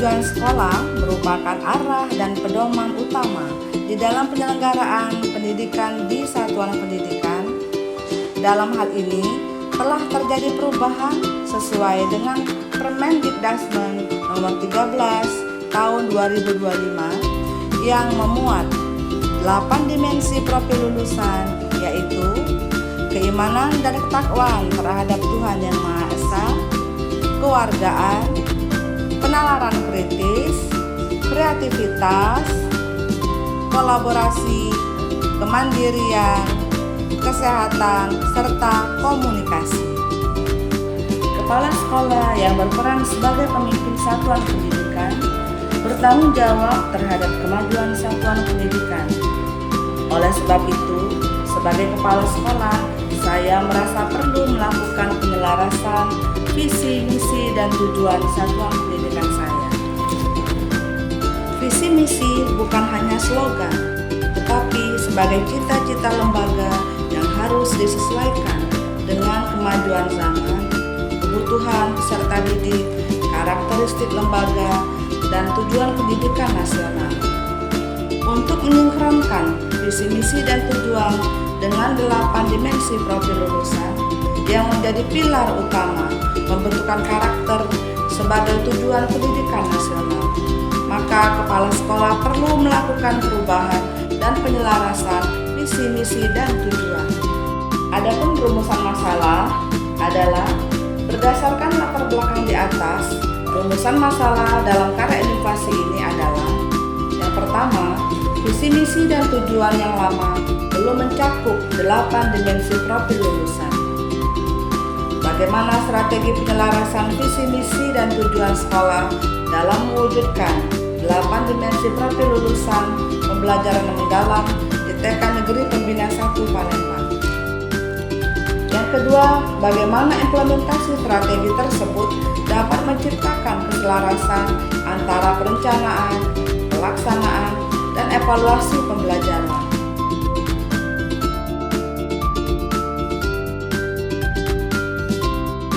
tujuan sekolah merupakan arah dan pedoman utama di dalam penyelenggaraan pendidikan di satuan pendidikan. Dalam hal ini telah terjadi perubahan sesuai dengan Permendikbud nomor 13 tahun 2025 yang memuat 8 dimensi profil lulusan, yaitu keimanan dan ketakwaan terhadap Tuhan Yang Maha Esa, kewargaan, penalaran kritis, kreativitas, kolaborasi, kemandirian, kesehatan, serta komunikasi. Kepala sekolah yang berperan sebagai pemimpin satuan pendidikan bertanggung jawab terhadap kemajuan satuan pendidikan. Oleh sebab itu, sebagai kepala sekolah, saya merasa perlu melakukan penyelarasan visi, misi, dan tujuan satuan pendidikan saya. Visi misi bukan hanya slogan, tetapi sebagai cita-cita lembaga yang harus disesuaikan dengan kemajuan zaman, kebutuhan peserta didik, karakteristik lembaga, dan tujuan pendidikan nasional. Untuk menyingkronkan visi misi dan tujuan dengan 8 dimensi profil lulusan yang menjadi pilar utama pembentukan karakter sebagai tujuan pendidikan nasional, maka kepala sekolah perlu melakukan perubahan dan penyelarasan visi misi dan tujuan. Adapun rumusan masalah adalah berdasarkan latar belakang di atas. Rumusan masalah dalam karya inovasi ini adalah: yang pertama, visi misi dan tujuan yang lama belum mencakup 8 dimensi profil lulusan. Bagaimana strategi penyelarasan visi misi dan tujuan sekolah dalam mewujudkan 8 dimensi profil lulusan pembelajaran yang mendalam di TK Negeri Pembina 1 Palembang. Yang kedua, bagaimana implementasi strategi tersebut dapat menciptakan keselarasan antara perencanaan, pelaksanaan, dan evaluasi pembelajaran.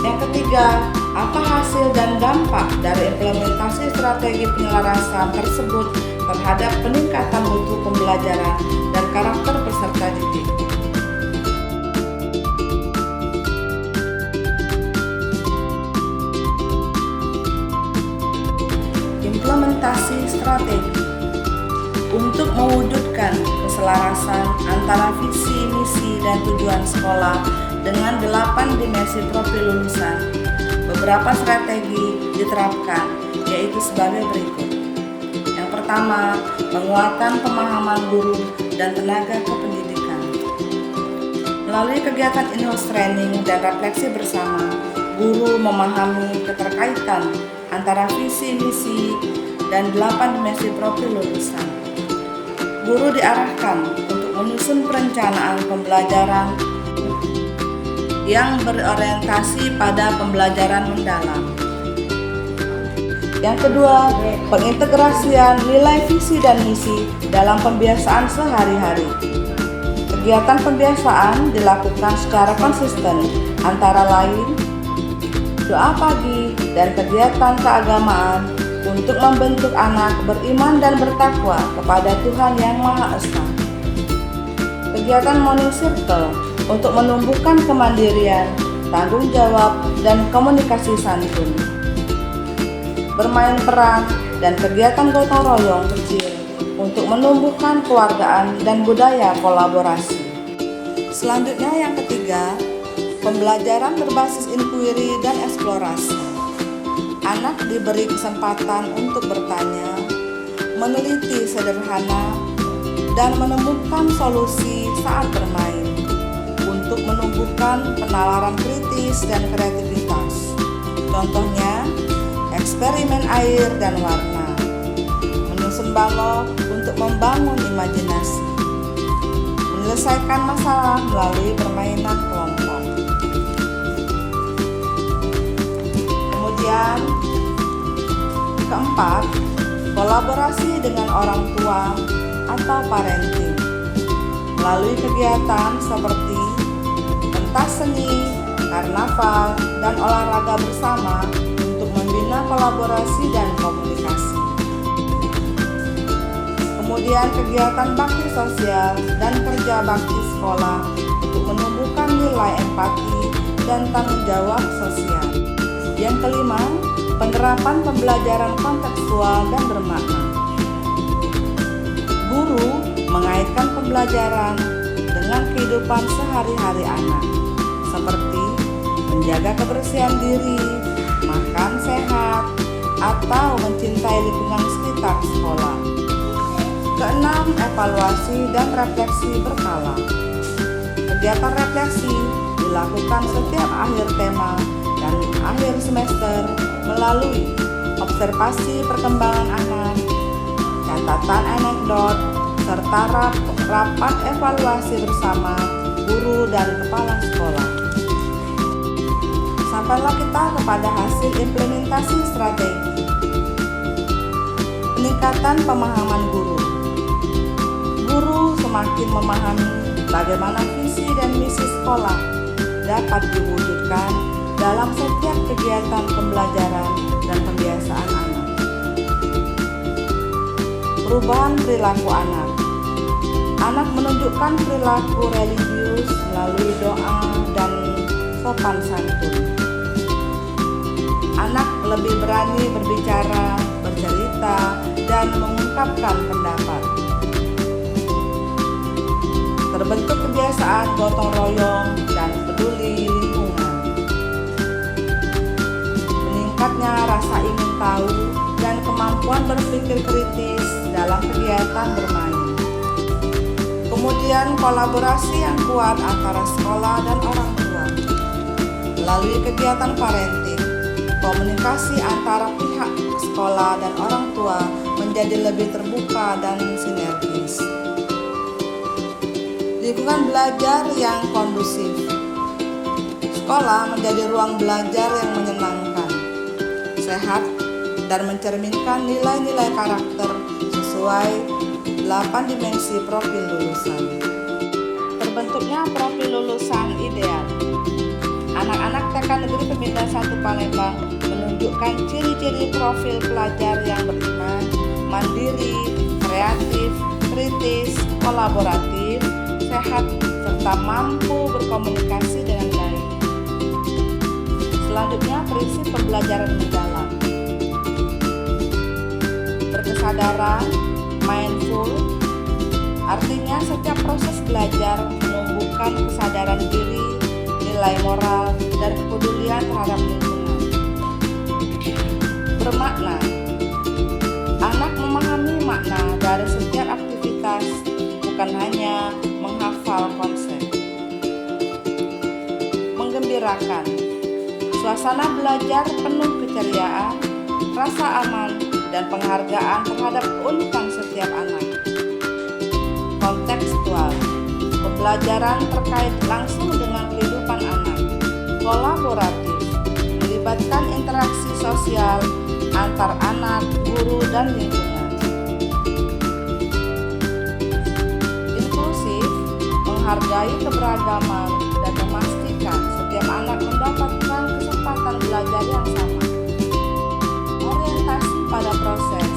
Yang ketiga, apa hasil dan dampak dari implementasi strategi penyelarasan tersebut terhadap peningkatan mutu pembelajaran dan karakter peserta didik. Implementasi strategi untuk mewujudkan keselarasan antara visi, misi, dan tujuan sekolah dengan 8 dimensi profil lulusan. Beberapa strategi diterapkan, yaitu sebagai berikut. Yang pertama, penguatan pemahaman guru dan tenaga kependidikan. Melalui kegiatan in-house training dan refleksi bersama, guru memahami keterkaitan antara visi, misi, dan 8 dimensi profil lulusan. Guru diarahkan untuk menyusun perencanaan pembelajaran yang berorientasi pada pembelajaran mendalam. Yang kedua, pengintegrasian nilai visi dan misi dalam pembiasaan sehari-hari. Kegiatan pembiasaan dilakukan secara konsisten, antara lain doa pagi dan kegiatan keagamaan untuk membentuk anak beriman dan bertakwa kepada Tuhan Yang Maha Esa. Kegiatan morning circle untuk menumbuhkan kemandirian, tanggung jawab, dan komunikasi santun. Bermain peran dan kegiatan gotong royong kecil untuk menumbuhkan keluargaan dan budaya kolaborasi. Selanjutnya yang ketiga, pembelajaran berbasis inquiry dan eksplorasi. Anak diberi kesempatan untuk bertanya, meneliti sederhana, dan menemukan solusi saat bermain untuk menumbuhkan penalaran kritis dan kreativitas. Contohnya, eksperimen air dan warna, menyusun balok untuk membangun imajinasi, menyelesaikan masalah melalui permainan kelompok. Kemudian, keempat, kolaborasi dengan orang tua atau parenting melalui kegiatan seperti pentas seni, karnaval, dan olahraga bersama untuk membina kolaborasi dan komunikasi. Kemudian kegiatan bakti sosial dan kerja bakti sekolah untuk menumbuhkan nilai empati dan tanggung jawab sosial. Yang kelima, penerapan pembelajaran kontekstual dan bermakna. Guru mengaitkan pembelajaran dengan kehidupan sehari-hari anak, seperti menjaga kebersihan diri, makan sehat, atau mencintai lingkungan sekitar sekolah. Keenam, evaluasi dan refleksi berkala. Kegiatan refleksi dilakukan setiap akhir tema dan akhir semester melalui observasi perkembangan anak, catatan anekdot, serta rapat evaluasi bersama guru dan kepala sekolah. Sampailah kita kepada hasil implementasi strategi. Peningkatan pemahaman guru. Guru semakin memahami bagaimana visi dan misi sekolah dapat diwujudkan dalam setiap kegiatan pembelajaran dan pembiasaan anak. Perubahan perilaku anak. Anak menunjukkan perilaku religius melalui doa dan sopan santun. Anak lebih berani berbicara, bercerita, dan mengungkapkan pendapat. Terbentuk kebiasaan gotong royong dan peduli lingkungan. Meningkatnya rasa ingin tahu dan kemampuan berpikir kritis dalam kegiatan bermain. Kemudian kolaborasi yang kuat antara sekolah dan orang tua. Melalui kegiatan parenting, komunikasi antara pihak sekolah dan orang tua menjadi lebih terbuka dan sinergis. Lingkungan belajar yang kondusif. Sekolah menjadi ruang belajar yang menyenangkan, sehat, dan mencerminkan nilai-nilai karakter sesuai 8 dimensi profil lulusan. Terbentuknya profil lulusan ideal. Anak-anak TK Negeri Pemindahan 1 Palembang menunjukkan ciri-ciri profil pelajar yang beriman, mandiri, kreatif, kritis, kolaboratif, sehat, serta mampu berkomunikasi dengan baik. Selanjutnya, prinsip pembelajaran mendalam. Berkesadaran, mindful, artinya setiap proses belajar menumbuhkan kesadaran diri, nilai moral, dan kepedulian terhadap lingkungan. Bermakna. Anak memahami makna dari setiap aktivitas, bukan hanya menghafal konsep. Menggembirakan. Suasana belajar penuh keceriaan, rasa aman, dan penghargaan terhadap keunikan setiap anak. Kontekstual. Pembelajaran terkait langsung dengan kehidupan anak. Kolaboratif. Melibatkan interaksi sosial antar anak, guru, dan lingkungan. Inklusif. Menghargai keberagaman dan memastikan setiap anak mendapatkan kesempatan belajar yang sama. Orientasi pada proses.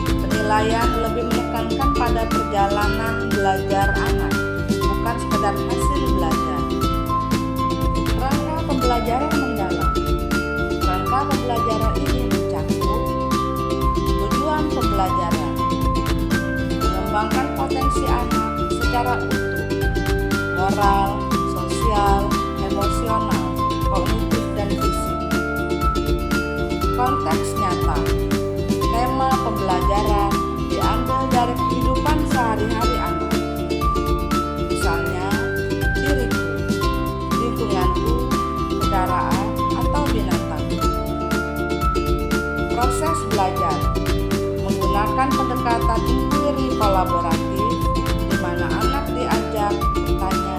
Penilaian lebih menekankan pada perjalanan belajar anak, bukan sekedar hasil belajar. Rangka pembelajaran mendalam. Rangka pembelajaran ini mencakup tujuan pembelajaran, mengembangkan potensi anak secara utuh, moral, sosial, emosional, kognitif, dan fisik. Konteks nyata. Tema pembelajaran diambil dari kehidupan sehari-hari anak. Misalnya, diriku, lingkunganku, kendaraan, atau binatang. Proses belajar menggunakan pendekatan inquiry kolaboratif, di mana anak diajak bertanya,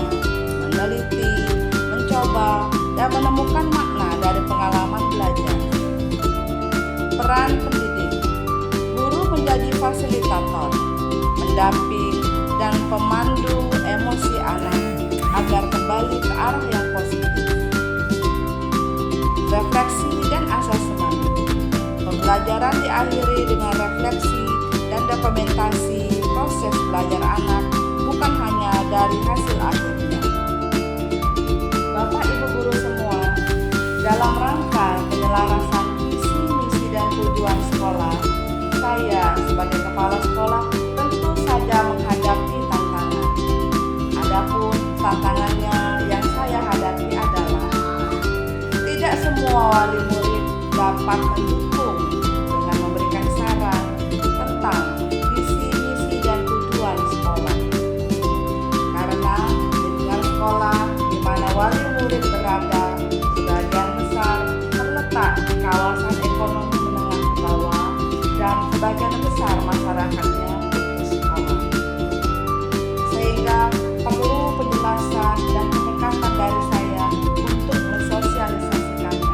meneliti, mencoba, dan menemukan makna dari pengalaman belajar. Peran pendidik. Guru menjadi fasilitator, pendamping, dan pemandu emosi anak agar kembali ke arah yang positif. Refleksi dan asesmen. Pembelajaran diakhiri dengan refleksi dan dokumentasi proses belajar anak, bukan hanya dari hasil akhirnya. Bapak Ibu guru semua, dalam rangka penyelarasan visi, misi, dan tujuan sekolah, saya sebagai kepala sekolah tentu saja menghadapi tantangan. Adapun tantangannya yang saya hadapi adalah tidak semua wali murid dapat mendukung dengan memberikan saran tentang visi, misi, dan tujuan sekolah. Karena lingkungan sekolah di mana wali murid berada sebagian besar terletak di kawasan ekonomi menengah ke bawah dan sebagian besar masyarakatnya bersekolah. Sehingga perlu penjelasan dan pendekatan dari saya untuk mensosialisasikannya.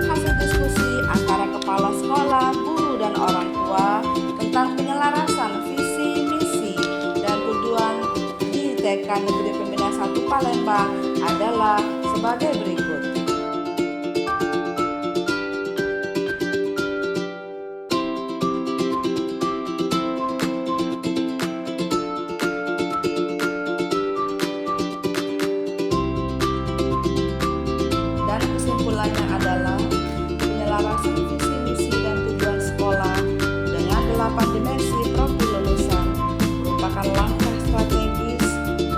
Hasil diskusi antara kepala sekolah, guru, dan orang tua tentang penyelarasan visi, misi, dan tujuan di TK Negeri Pembina 1 Palembang adalah sebagai berikut. Dan kesimpulannya adalah penyelarasan visi, misi, dan tujuan sekolah dengan 8 dimensi profil lulusan merupakan langkah strategis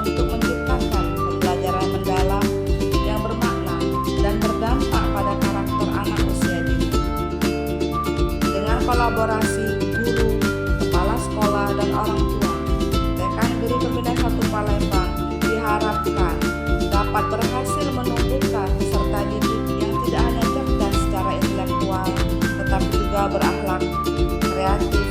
untuk menciptakan pembelajaran mendalam yang bermakna dan berdampak pada karakter anak usia dini. Dengan kolaborasi guru, kepala sekolah, dan orang tua, TK Negeri Pembina 1 Palembang diharapkan dapat berhasil menumbuhkan peserta didik yang tidak hanya cerdas secara intelektual, tetapi juga berakhlak, kreatif,